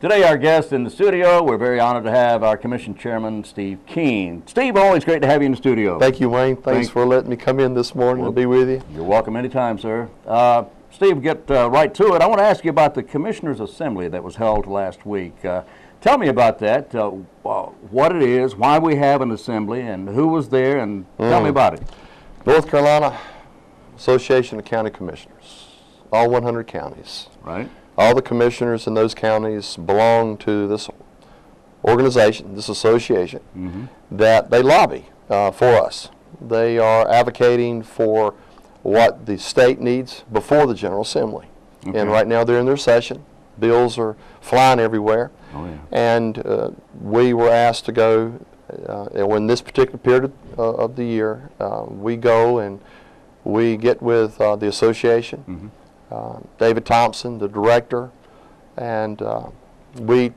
Today, our guest in the studio, we're very honored to have our Commission Chairman, Steve Keene. Steve, always great to have you in the studio. Thank you, Wayne. Thanks for letting me come in this morning and be with you. You're welcome anytime, sir. Steve, get right to it. I want to ask you about the Commissioners' Assembly that was held last week. Tell me about that, what it is, why we have an assembly, and who was there, and tell me about it. North Carolina Association of County Commissioners, all 100 counties. Right. All the commissioners in those counties belong to this organization, this association, that they lobby for us. They are advocating for what the state needs before the General Assembly. Okay. And right now they're in their session. Bills are flying everywhere. Oh, yeah. And we were asked to go, when this particular period of the year, we go and we get with the association, David Thompson, the director, and we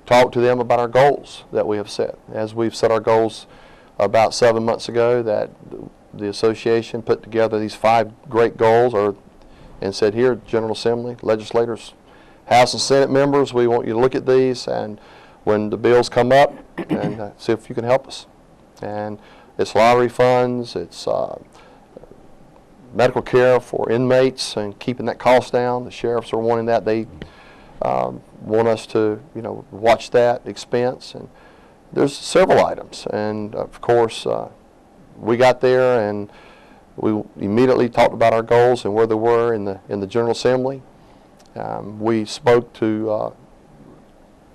talk to them about our goals that we have set. As we've set our goals about 7 months ago, that the association put together these 5 great goals and said, here, General Assembly, legislators, House and Senate members, we want you to look at these, and when the bills come up, and see if you can help us. And it's lottery funds, it's medical care for inmates and keeping that cost down. The sheriffs are wanting that. They want us to, watch that expense. And there's several items. And of course, we got there and we immediately talked about our goals and where they were in the General Assembly. We spoke to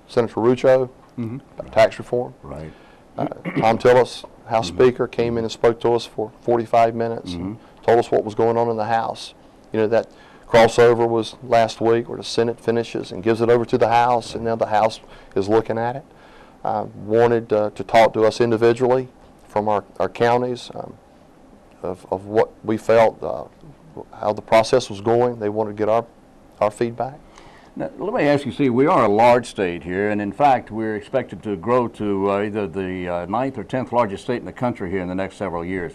Senator Rucho about tax reform. Right. Tom Tillis, House Speaker, came in and spoke to us for 45 minutes and told us what was going on in the House. That crossover was last week where the Senate finishes and gives it over to the House, and now the House is looking at it. Wanted to talk to us individually from our counties of what we felt, how the process was going. They wanted to get our feedback. Now, let me ask you, see, we are a large state here, and in fact, we're expected to grow to either the 9th or 10th largest state in the country here in the next several years.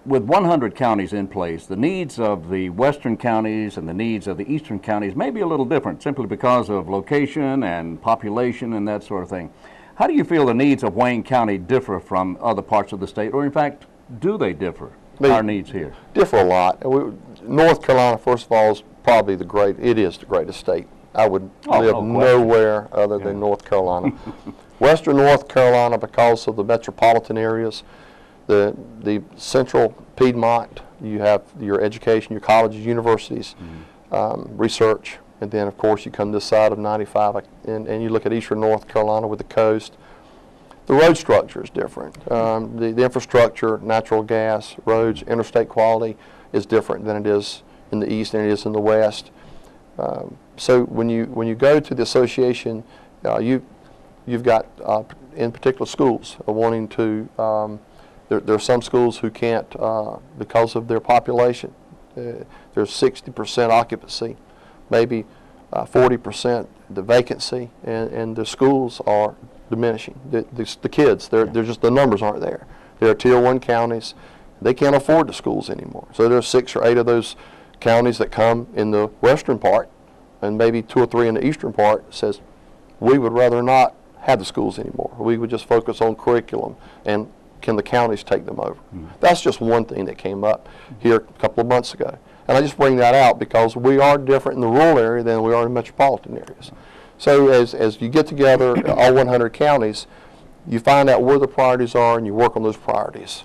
With 100 counties in place, the needs of the western counties and the needs of the eastern counties may be a little different, simply because of location and population and that sort of thing. How do you feel the needs of Wayne County differ from other parts of the state, or in fact, do they differ, our needs here? Differ a lot. North Carolina, first of all, is probably the greatest state. I would live nowhere other than North Carolina. Western North Carolina, because of the metropolitan areas, the central Piedmont, you have your education, your colleges, universities, research, and then of course you come this side of 95 and you look at eastern North Carolina with the coast. The road structure is different. The infrastructure, natural gas, roads, interstate quality is different than it is in the east and it is in the west. So when you go to the association, you've got in particular schools wanting to. There are some schools who can't because of their population. There's 60% occupancy, maybe 40% the vacancy, and the schools are diminishing. The kids, they're just, the numbers aren't there. There are Tier 1 counties. They can't afford the schools anymore. So there's 6 or 8 of those counties that come in the western part, and maybe 2 or 3 in the eastern part, says, we would rather not have the schools anymore. We would just focus on curriculum, and can the counties take them over? That's just one thing that came up here a couple of months ago. And I just bring that out because we are different in the rural area than we are in metropolitan areas. So as you get together, all 100 counties, you find out where the priorities are and you work on those priorities.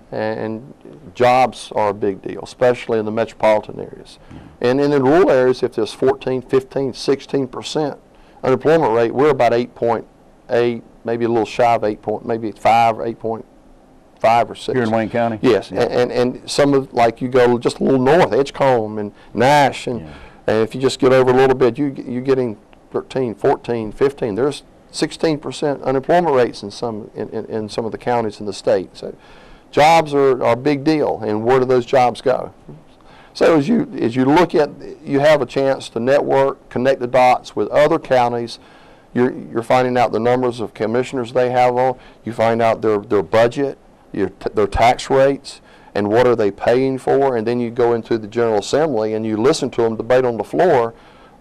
And jobs are a big deal, especially in the metropolitan areas. And in the rural areas, if there's 14, 15, 16% unemployment rate, we're about 8.8, maybe a little shy of 8, maybe 5 or 8.5 or 6. Here in Wayne County? Yes, yeah. And some of, like you go just a little north, Edgecombe and Nash, and if you just get over a little bit, you're getting 13, 14, 15. There's 16% unemployment rates in some of the counties in the state. So jobs are a big deal, and where do those jobs go? So as you look at, you have a chance to network, connect the dots with other counties. You're finding out the numbers of commissioners they have on. You find out their budget, their tax rates, and what are they paying for. And then you go into the General Assembly and you listen to them debate on the floor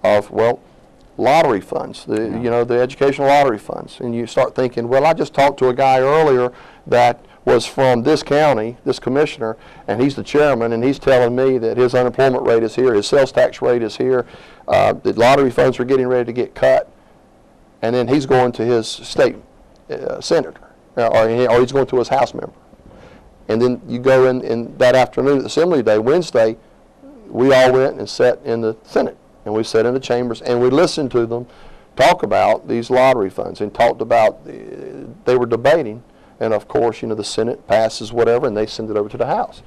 of, well, lottery funds, the educational lottery funds. And you start thinking, well, I just talked to a guy earlier that was from this county, this commissioner, and he's the chairman, and he's telling me that his unemployment rate is here, his sales tax rate is here, the lottery funds are getting ready to get cut, and then he's going to his state senator, or he's going to his House member. And then you go in that afternoon, Assembly Day, Wednesday, we all went and sat in the Senate, and we sat in the chambers, and we listened to them talk about these lottery funds, and talked about, they were debating. And of course, the Senate passes whatever, and they send it over to the House.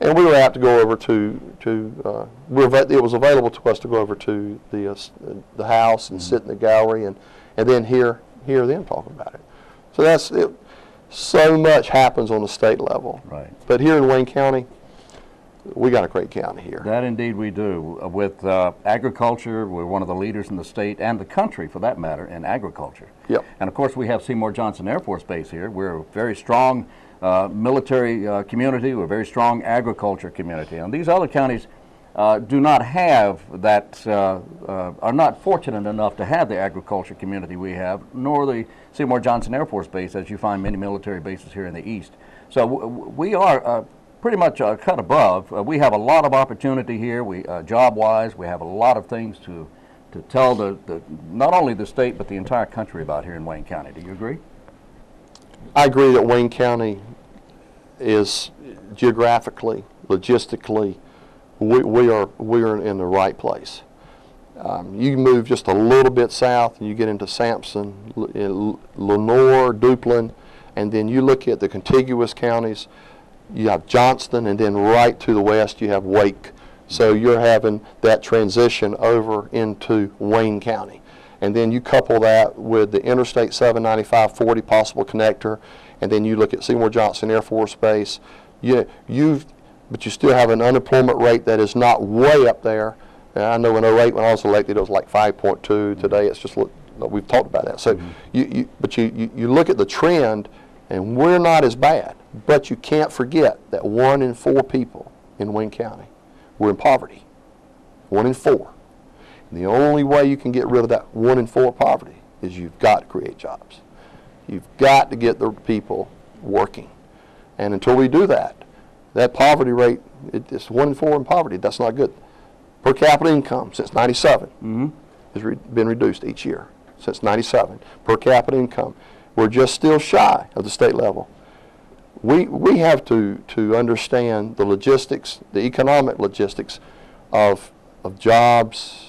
And we were apt to go over it was available to us to go over to the House and sit in the gallery and then hear them talk about it. So that's it. So much happens on the state level. Right. But here in Wayne County, we got a great county here. That indeed we do. With agriculture, we're one of the leaders in the state and the country, for that matter, in agriculture. Yep. And of course, we have Seymour Johnson Air Force Base here. We're a very strong military community. We're a very strong agriculture community. And these other counties do not have that, are not fortunate enough to have the agriculture community we have, nor the Seymour Johnson Air Force Base, as you find many military bases here in the East. So we are pretty much cut above. We have a lot of opportunity here. Job-wise, we have a lot of things to tell not only the state but the entire country about here in Wayne County. Do you agree? I agree that Wayne County is geographically, logistically, we are in the right place. You move just a little bit south and you get into Sampson, Lenoir, Duplin, and then you look at the contiguous counties. You have Johnston, and then right to the west you have Wake. So you're having that transition over into Wayne County. And then you couple that with the Interstate 795-40 possible connector, and then you look at Seymour Johnson Air Force Base. But you still have an unemployment rate that is not way up there. And I know in 08 when I was elected it was like 5.2. Today it's just, we've talked about that. So but you look at the trend, and we're not as bad. But you can't forget that 1 in 4 people in Wayne County were in poverty. 1 in 4. And the only way you can get rid of that 1 in 4 poverty is you've got to create jobs. You've got to get the people working. And until we do that, that poverty rate, it's 1 in 4 in poverty. That's not good. Per capita income since '97 has been reduced each year since '97. Per capita income. We're just still shy of the state level. We have to understand the logistics, the economic logistics of jobs,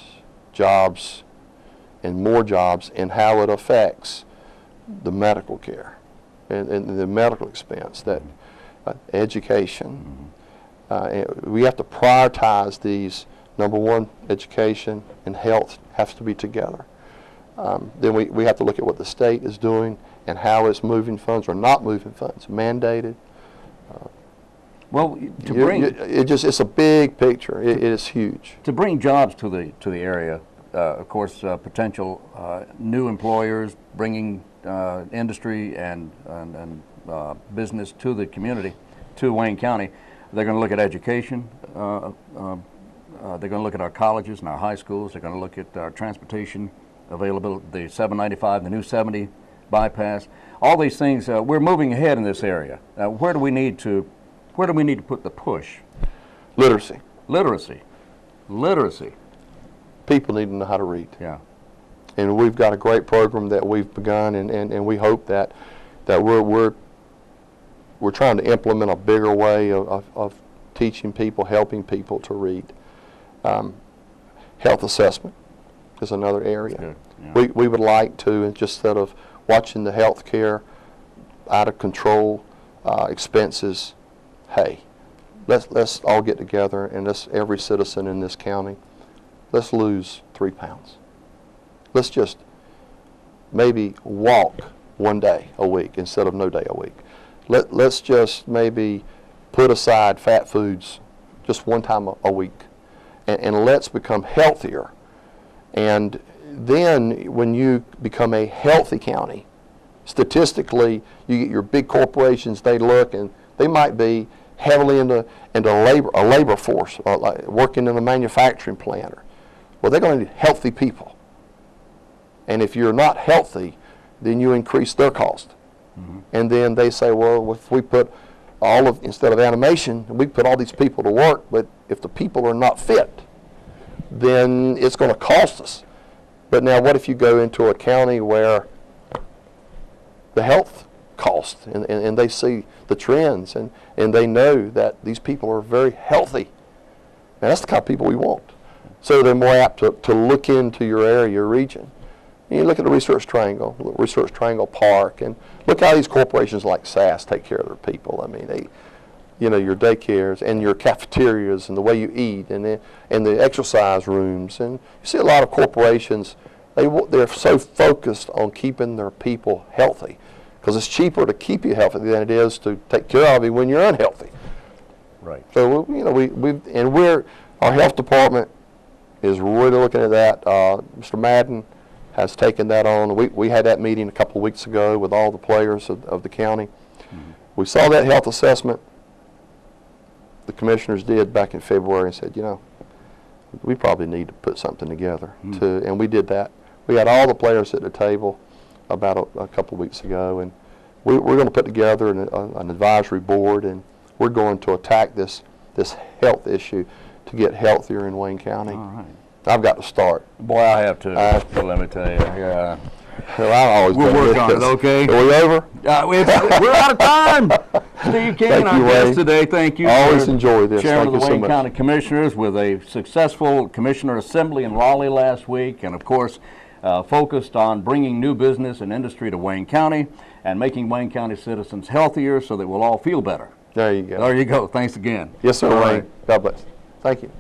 and more jobs, and how it affects the medical care and the medical expense, that education. We have to prioritize these. Number one, education and health has to be together. Then we have to look at what the state is doing and how it's moving funds or not moving funds, mandated. Well, it's a big picture. It is huge. To bring jobs to the area, of course, potential new employers, bringing industry and business to the community, to Wayne County. They're going to look at education. They're going to look at our colleges and our high schools. They're going to look at our transportation availability, the 795, the new 70 bypass. All these things. We're moving ahead in this area. Where do we need to put the push? Literacy. Literacy. People need to know how to read. Yeah. And we've got a great program that we've begun, and we hope that we're trying to implement a bigger way of teaching people, helping people to read. Health assessment is another area. Yeah. We would like to, just instead of watching the health care out of control expenses, hey, let's all get together and every citizen in this county, let's lose 3 pounds. Let's just maybe walk 1 day a week instead of no day a week. Let's just maybe put aside fat foods just 1 time a week, and let's become healthier. And then when you become a healthy county, statistically, you get your big corporations, they look and they might be heavily into a labor force, like working in a manufacturing plant. Well, they're going to need healthy people. And if you're not healthy, then you increase their cost. And then they say, well, if we put instead of animation, we put all these people to work, but if the people are not fit, then it's going to cost us. But now what if you go into a county where the health cost, and they see the trends, and they know that these people are very healthy. Now that's the kind of people we want. So they're more apt to look into your area, your region. And you look at the Research Triangle Park, and look how these corporations like SAS take care of their people. I mean, your daycares and your cafeterias and the way you eat and the exercise rooms. And you see a lot of corporations, they're so focused on keeping their people healthy because it's cheaper to keep you healthy than it is to take care of you when you're unhealthy. Right. So our health department is really looking at that. Mr. Madden has taken that on. We had that meeting a couple of weeks ago with all the players of the county. We saw that health assessment the commissioners did back in February and said, we probably need to put something together. And we did that. We had all the players at the table about a couple of weeks ago, and we're going to put together an advisory board, and we're going to attack this health issue to get healthier in Wayne County. All right. I've got to start. Boy, I have to. Let me tell you. Yeah. Well, I always we'll work on it, okay? Are we over? We're out of time. Steve King, our guest today. Thank you. Always enjoy this. Chairman of the Wayne so County Commissioners with a successful Commissioner Assembly in Raleigh last week, and of course, focused on bringing new business and industry to Wayne County and making Wayne County citizens healthier so that we'll all feel better. There you go. There you go. Thanks again. Yes, sir, All Wayne. right. God bless. Thank you.